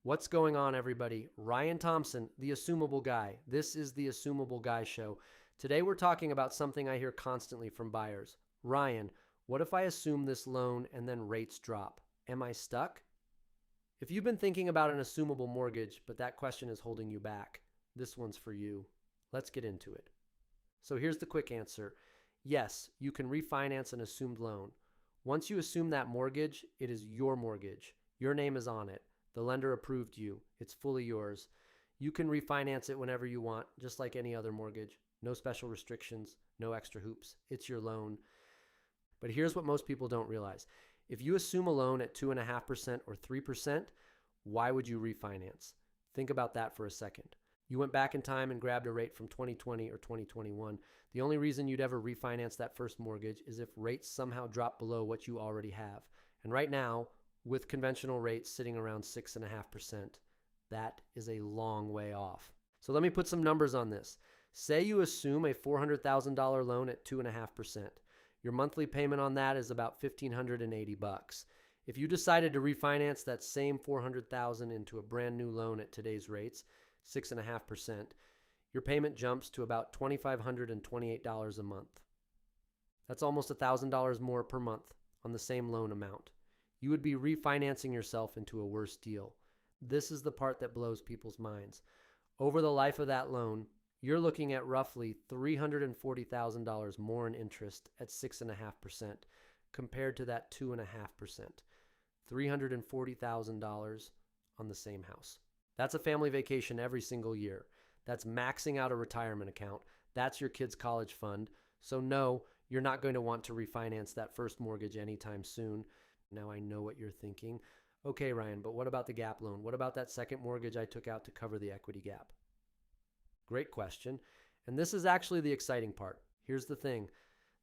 What's going on, everybody? Ryan Thompson, the Assumable Guy. This is the Assumable Guy Show. Today we're talking about something I hear constantly from buyers. Ryan, what if I assume this loan and then rates drop? Am I stuck? If you've been thinking about an assumable mortgage, but that question is holding you back, this one's for you. Let's get into it. So here's the quick answer. Yes, you can refinance an assumed loan. Once you assume that mortgage, it is your mortgage. Your name is on it. The lender approved you. It's fully yours. You can refinance it whenever you want, just like any other mortgage. No special restrictions, no extra hoops. It's your loan. But here's what most people don't realize. If you assume a loan at 2.5% or 3%, why would you refinance? Think about that for a second. You went back in time and grabbed a rate from 2020 or 2021. The only reason you'd ever refinance that first mortgage is if rates somehow drop below what you already have. And right now, with conventional rates sitting around 6.5%, that is a long way off. So let me put some numbers on this. Say you assume a $400,000 loan at 2.5%. Your monthly payment on that is about $1,580. If you decided to refinance that same $400,000 into a brand new loan at today's rates, 6.5%, your payment jumps to about $2,528 a month. That's almost $1,000 more per month on the same loan amount. You would be refinancing yourself into a worse deal. This is the part that blows people's minds. Over the life of that loan, you're looking at roughly $340,000 more in interest at 6.5% compared to that 2.5%. $340,000 on the same house. That's a family vacation every single year. That's maxing out a retirement account. That's your kid's college fund. So no, you're not going to want to refinance that first mortgage anytime soon. Now I know what you're thinking. Okay, Ryan, but what about the gap loan? What about that second mortgage I took out to cover the equity gap? Great question. And this is actually the exciting part. Here's the thing.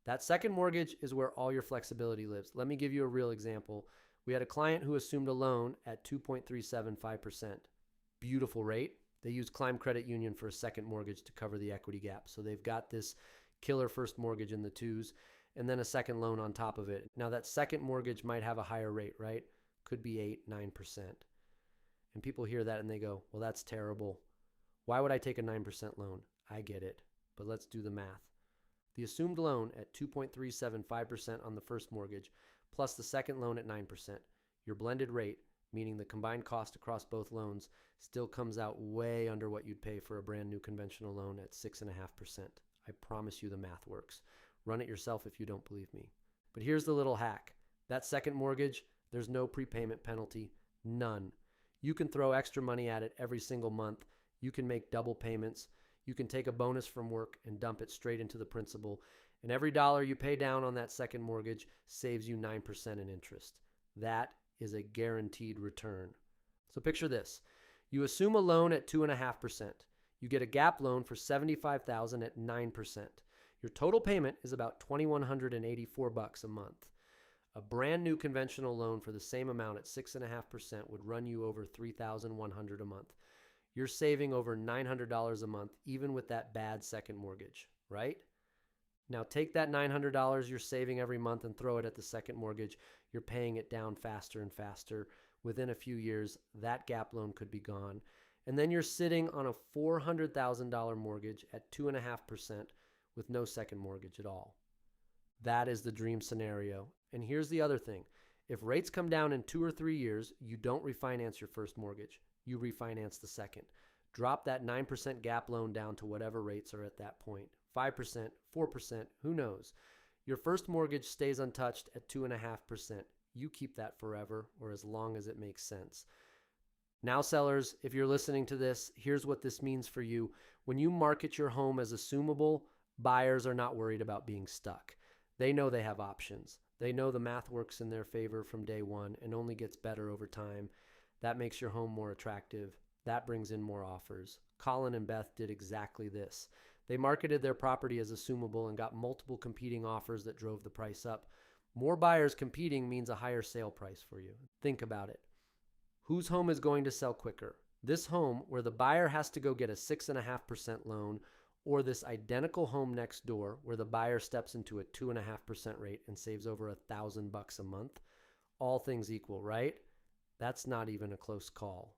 That second mortgage is where all your flexibility lives. Let me give you a real example. We had a client who assumed a loan at 2.375%. Beautiful rate. They used Climb Credit Union for a second mortgage to cover the equity gap. So they've got this killer first mortgage in the twos and then a second loan on top of it. Now that second mortgage might have a higher rate, right? Could be 8, 9%. And people hear that and they go, well, that's terrible. Why would I take a 9% loan? I get it, but let's do the math. The assumed loan at 2.375% on the first mortgage, plus the second loan at 9%. Your blended rate, meaning the combined cost across both loans, still comes out way under what you'd pay for a brand new conventional loan at 6.5%. I promise you the math works. Run it yourself if you don't believe me. But here's the little hack. That second mortgage, there's no prepayment penalty, none. You can throw extra money at it every single month. You can make double payments. You can take a bonus from work and dump it straight into the principal. And every dollar you pay down on that second mortgage saves you 9% in interest. That is a guaranteed return. So picture this. You assume a loan at 2.5%. You get a gap loan for $75,000 at 9%. Your total payment is about $2,184 a month. A brand new conventional loan for the same amount at 6.5% would run you over $3,100 a month. You're saving over $900 a month, even with that bad second mortgage, right? Now take that $900 you're saving every month and throw it at the second mortgage. You're paying it down faster and faster. Within a few years, that gap loan could be gone. And then you're sitting on a $400,000 mortgage at 2.5% with no second mortgage at all. That is the dream scenario. And here's the other thing. If rates come down in 2 or 3 years, you don't refinance your first mortgage. You refinance the second. Drop that 9% gap loan down to whatever rates are at that point. 5%, 4%, who knows? Your first mortgage stays untouched at 2.5%. You keep that forever or as long as it makes sense. Now, sellers, if you're listening to this, here's what this means for you. When you market your home as assumable, buyers are not worried about being stuck. They know they have options. They know the math works in their favor from day one and only gets better over time. That makes your home more attractive. That brings in more offers. Colin and Beth did exactly this. They marketed their property as assumable and got multiple competing offers that drove the price up. More buyers competing means a higher sale price for you. Think about it. Whose home is going to sell quicker? This home where the buyer has to go get a 6.5% loan, or this identical home next door where the buyer steps into a 2.5% rate and saves over $1,000 a month? All things equal, right? That's not even a close call.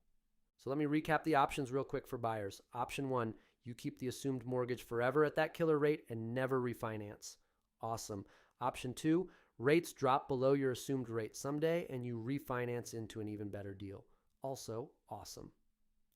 So let me recap the options real quick for buyers. Option 1, you keep the assumed mortgage forever at that killer rate and never refinance. Awesome. Option 2, rates drop below your assumed rate someday and you refinance into an even better deal. Also awesome.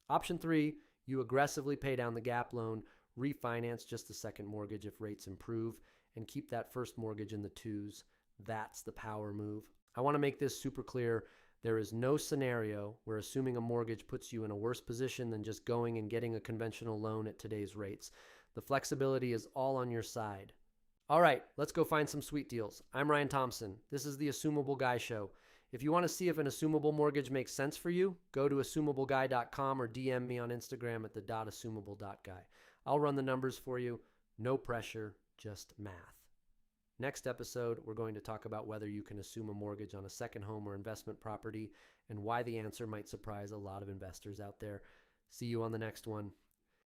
Option 3, you aggressively pay down the gap loan, refinance just the second mortgage if rates improve, and keep that first mortgage in the twos. That's the power move. I want to make this super clear. There is no scenario where assuming a mortgage puts you in a worse position than just going and getting a conventional loan at today's rates. The flexibility is all on your side. All right, let's go find some sweet deals. I'm Ryan Thompson. This is the Assumable Guy Show. If you want to see if an assumable mortgage makes sense for you, go to assumableguy.com or DM me on Instagram at the.assumable.guy. I'll run the numbers for you. No pressure, just math. Next episode, we're going to talk about whether you can assume a mortgage on a second home or investment property and why the answer might surprise a lot of investors out there. See you on the next one.